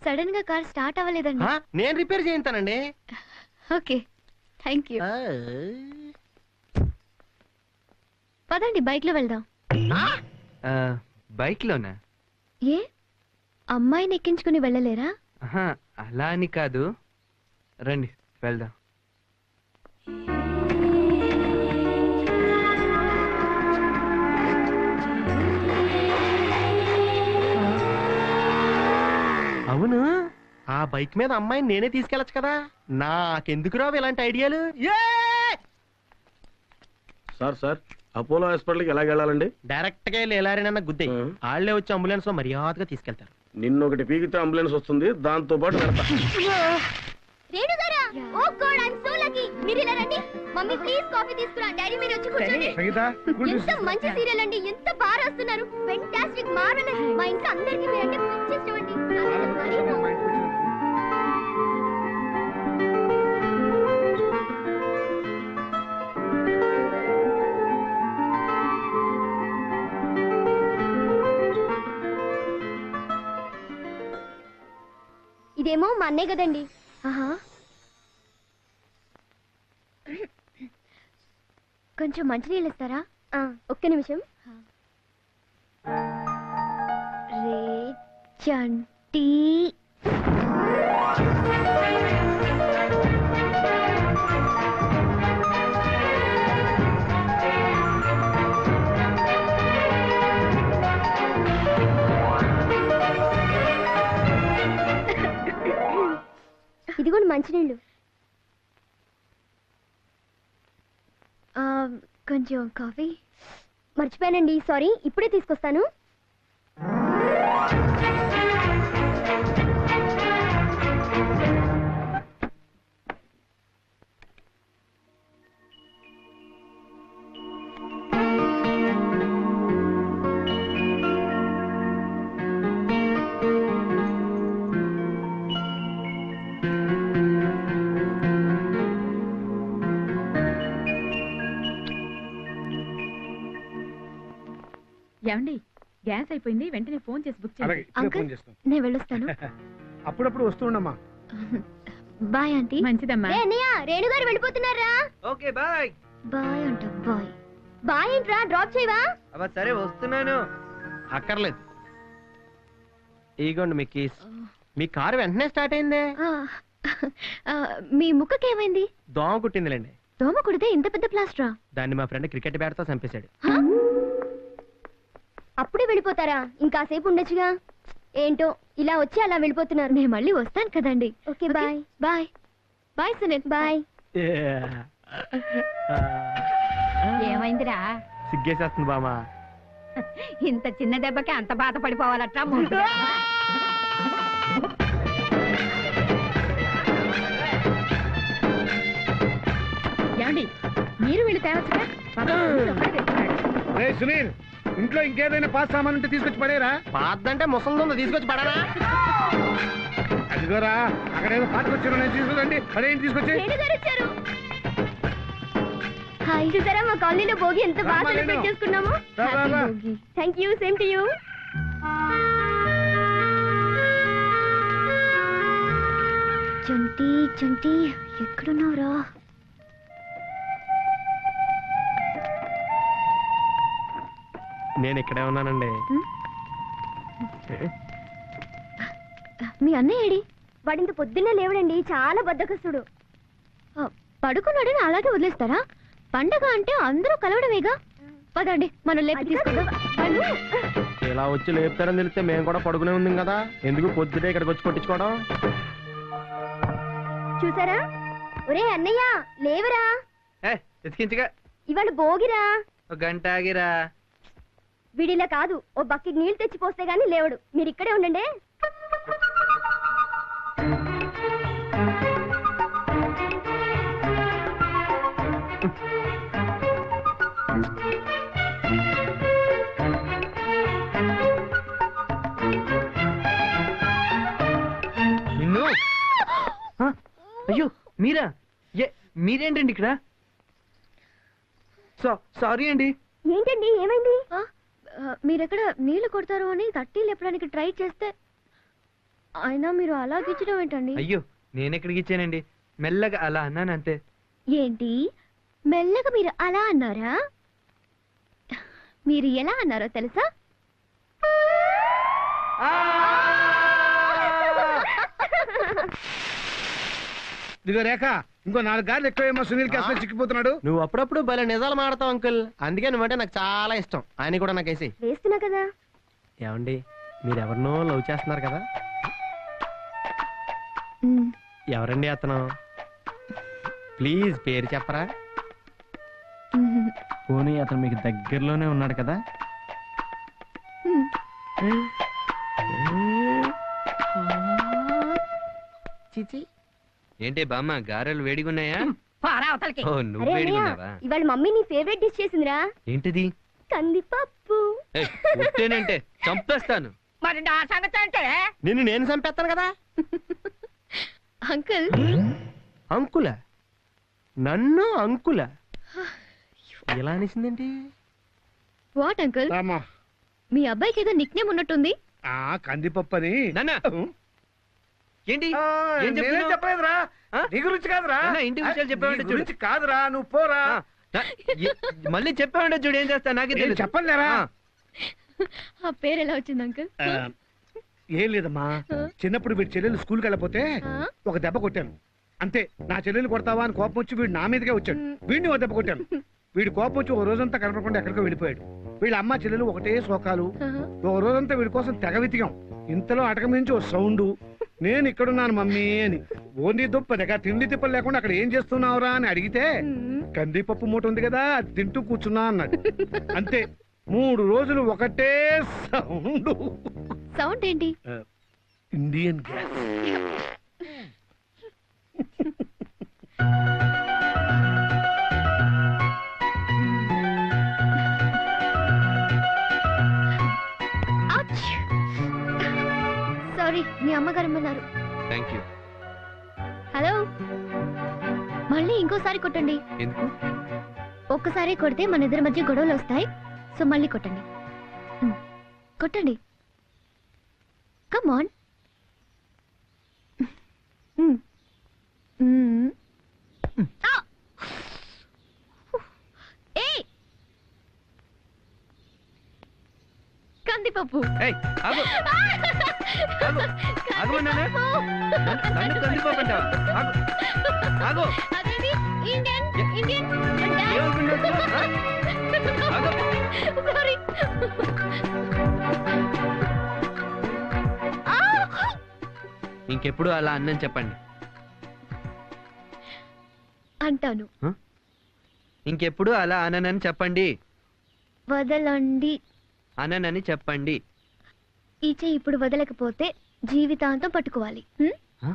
Sudden గా car start అవ్వలేదండి. నేను రిపేర్ చేయించానండి. Okay, thank you. పదండి బైక్ లో వెళ్దాం. బైక్ లోనా? ఏ అమ్మాయిని ఎక్కించుకుని వెళ్ళలేరా? అలా అని కాదు, రండి వెళ్దాం. అవును, ఆ బైక్ మీద అమ్మాయిని నేనే తీసుకెళ్ళచ్చు కదా. నాకెందుకు రావు ఇలాంటి ఐడియాలు? సార్ అపోలో హాస్పిటల్కి ఎలాగ వెళ్ళాలండి? డైరెక్ట్ గా వెళ్ళి ఎలారైనా గుద్దే వాళ్ళే వచ్చి అంబులెన్స్ లో మర్యాదగా తీసుకెళ్తారు. నిన్ను ఒకటి పీకితే అంబులెన్స్ వస్తుంది, దాంతో పాటు వెళ్తా. మీరు ఇలా రండి. మమ్మీ ప్లీజ్ కాఫీ తీసుకురా. డాడీ మీరు వచ్చి కూర్చోండి. ఎంత మంచి సీరియల్ అండి, ఎంత బాగా రాస్తున్నారు. Fantastic, marvellous. మా ఇంట్లో అందరికీ మీరంటే పిచ్చి ఇష్టం అండి. ఇదేమో మా అన్నయ్య కదండి. కొంచెం మంచినీళ్ళు ఇస్తారా? ఒక్క నిమిషం. రే చంటి, ఇదిగోండి మంచినీళ్ళు. కొంచెం కాఫీ. మర్చిపోయానండి, సారీ. ఇప్పుడే తీసుకొస్తాను. ఏమండి, గ్యాస్ అయిపోయింది, వెంటనే ఫోన్ చేసి బుక్ చేయండి. అంకుల్ నేను వెళ్ళొస్తాను. అప్పుడప్పుడు వస్తుండమ్మా. Bye aunty. మంచిదమ్మా. రేణు గారు వెళ్ళిపోతున్నారా? Okay bye. బాయ్ అంట. బాయ్. బాయ్ ఏంట్రా, డ్రాప్ చేయవా? సరే వస్తున్నాను. అక్కర్లేదు, ఇగోండి మీ కీస్. మీ కారు వెంటనే స్టార్ట్ అయిందే. మీ ముక్కకి ఏమైంది? దోమ కుట్టిందిలేండి. దోమ కుడితే ఇంత పెద్ద ప్లాస్టరా? దాన్ని మా ఫ్రెండ్ క్రికెట్ బ్యాట్ తో చంపేశాడు. అప్పుడే వెళ్ళిపోతారా? ఇంకాసేపు ఉండొచ్చుగా. ఏంటో ఇలా వచ్చి అలా వెళ్ళిపోతున్నారు. నేను మళ్ళీ వస్తాను కదండి. Okay bye. Bye bye Sunil. Bye. ఏమైందిరా? సిగ్గేసేస్తుంది బామా. ఇంత చిన్న దెబ్బకి అంత బాధపడిపోవాలట్రా. ఏమండి, మీరు వీళ్ళు తేవచ్చుగా. సునీల్, ఇంట్లో ఇంకేదైనా పాస్ సామాన్ ఉంటే తీసుకొచ్చి పడేరా. పాదంటే ముసలి తీసుకొచ్చి పడరా. అదిగోరా, అక్కడ ఏదో పాతకొచ్చారు, నేను తీసుకురండి. అదేంటి తీసుకొచ్చి. హాయ్, చూసారా మా కాలనీలో భోగి ఎంత బాగా సెలబ్రేట్ చేసుకున్నాము. Thank you. Same to you. Chanti Chanti ఎక్కడున్నావురా? నేను ఇక్కడే ఉన్నానండి. మీ అన్నయ్య ఏడి? వాడింత పొద్దున్నే లేవడండి, చాలా బద్ధకస్తుడు. పడుకున్నాడని అలాగే వదిలేస్తారా? పండగ అంటే అందరూ కలవడమేగా. పదండి మనం లేపి తీసుకుందాం. ఇలా వచ్చి లేపుతారని తెలిస్తే మేము కూడా పడుకునే ఉంది కదా. ఎందుకు పొద్దుటే ఇక్కడికి వచ్చి కొట్టించుకోవడం? చూసారా? ఒరే అన్నయ్య లేవరా. ఇవాళ భోగిరా. గంట ఆగిరా. వీడిలా కాదు, ఓ బకెట్ నీళ్లు తెచ్చి పోస్తే గానీ లేవడు. మీరు ఇక్కడే ఉండండి. నిన్ను. అయ్యో మీరా? మీరేంటండి ఇక్కడ? సారీ అండి. ఏంటండి ఏమైంది? మీరెక్కడ నీళ్లు కొడతారు అని తట్టి లేపడానికి ట్రై చేస్తే అయినా మీరు అలా గిచ్చడం ఏంటండి? అయ్యో నేనెక్కడికి ఇచ్చానండి, మెల్లగా అలా అన్నాను అంతే. ఏంటి మెల్లగా మీరు అలా అన్నారా? మీరు ఎలా అన్నారో తెలుసా? ఇదిగో రేఖ, ఇంకో 4 గార్లు ఎక్కువేమో సునీల్ కేసులో చిక్కిపోతున్నాడు. నువ్వు అప్పుడప్పుడు భలే నిజాలు మాడతావు అంకుల్, అందుకే నువ్వంటే నాకు చాలా ఇష్టం. ఆయన కూడా నాకు వేసి. వేస్తున్నా కదా. ఏమండి మీరెవరినో లవ్ చేస్తున్నారు కదా? ఉమ్, ఎవరండి అతను? ప్లీజ్ పేరు చెప్పరా? ఉమ్, పోనీ అతను మీకు దగ్గరలోనే ఉన్నాడు కదా? ఉమ్. చిచి. ఏంటి బామ్మ, గారెలు వేడిగున్నాయా? ఓ నువ్వు అరే అన్నయ్య, వేడిగున్నావా? ఇవాళ మమ్మీ నీ ఫేవరెట్ డిష్ చేసిందిరా. ఏంటిది? కందిపప్పు. ఏయ్, పుట్టేనంటే చంపేస్తాను. మరి నా సంగతి అంటే నిన్ను నేను చంపేస్తాను కదా. అంకుల్, అంకుల నన్ను అంకుల ఎలా అనిసిందేంటి? What uncle? రామా, మీ అబ్బాయికి ఏదో నిక్ నేమ్ ఉన్నట్టుంది. కందిపప్పు అని. నాన్న ఏంటి ఆ, ఏం నేనేం చెప్తున్నావ్? చెప్పలేదురా. ఆ? నీ గురించి కాదురా. నాన్న, ఇంటి విషయాలు చెప్పావంటే నీ చూడు. గురించి కాదురా, నువ్వు పోరా. ఆ, మళ్ళీ చెప్పావంటే చూడు ఏం చేస్తా నాకే నేను తెలియదు. చెప్పలేరా. ఆ, ఆ పేరు ఎలా వచ్చింది అంకుల్? ఏం లేదమ్మా, చిన్నప్పుడు వీడి చెల్లెలు స్కూల్కి వెళ్ళకపోతే ఆ? ఒక దెబ్బ కొట్టాను అంతే. నా చెల్లెలు కొడతావా అని కోపం వచ్చి వీడు నా మీదకే వచ్చాడు. వీడిని ఒక దెబ్బ కొట్టాను. వీడి కోపం వచ్చి ఓ రోజంతా కనపడకుండా ఎక్కడికో వెళ్ళిపోయాడు. వీళ్ళ అమ్మ చెల్లెలు ఒకటే శోకాలు. ఆహా. ఓ రోజంతా వీడి కోసం తెగ వెతికాం. ఇంతలో అటకం నుంచి ఓ సౌండ్, నేను ఇక్కడున్నాను మమ్మీ అని. ఓన్లీ దుప్పదగా తిండి తిప్పలు లేకుండా అక్కడ ఏం చేస్తున్నావురా అని అడిగితే, కందిపప్పు మూట ఉంది కదా అది తింటూ కూర్చున్నా అన్నాడు. అంతే, 3 రోజులు ఒకటే సౌండ్. సౌండ్ ఏంటి? Indian gas. సారీ, మీ అమ్మగారు అన్నారు. Thank you. హలో, మళ్ళీ ఇంకోసారి కొట్టండి. ఎందుకు? ఒక్కసారి కొడితే మన ఇద్దరి మధ్య గొడవలు వస్తాయి. సో మళ్ళీ కొట్టండి. కొట్టండి. Come on. కందిపప్పు. ఏయ్, ఆగు. ఆగు. ఆగమన్నానా? నన్ను కందిపప్పు అంటావా? ఆగు. ఆగు. అదేంటి? ఇండియన్ ఏమనుకున్నావు? ఆగు. సారీ. ఇంకెప్పుడు అలా అన్నని చెప్పండి. అంటాను. ఇంకెప్పుడు అలా అననని చెప్పండి. వదలండి. అననని చెప్పండి. ఈ చెయ్యి ఇప్పుడు వదలకపోతే జీవితాంతం పట్టుకోవాలి. ఆ?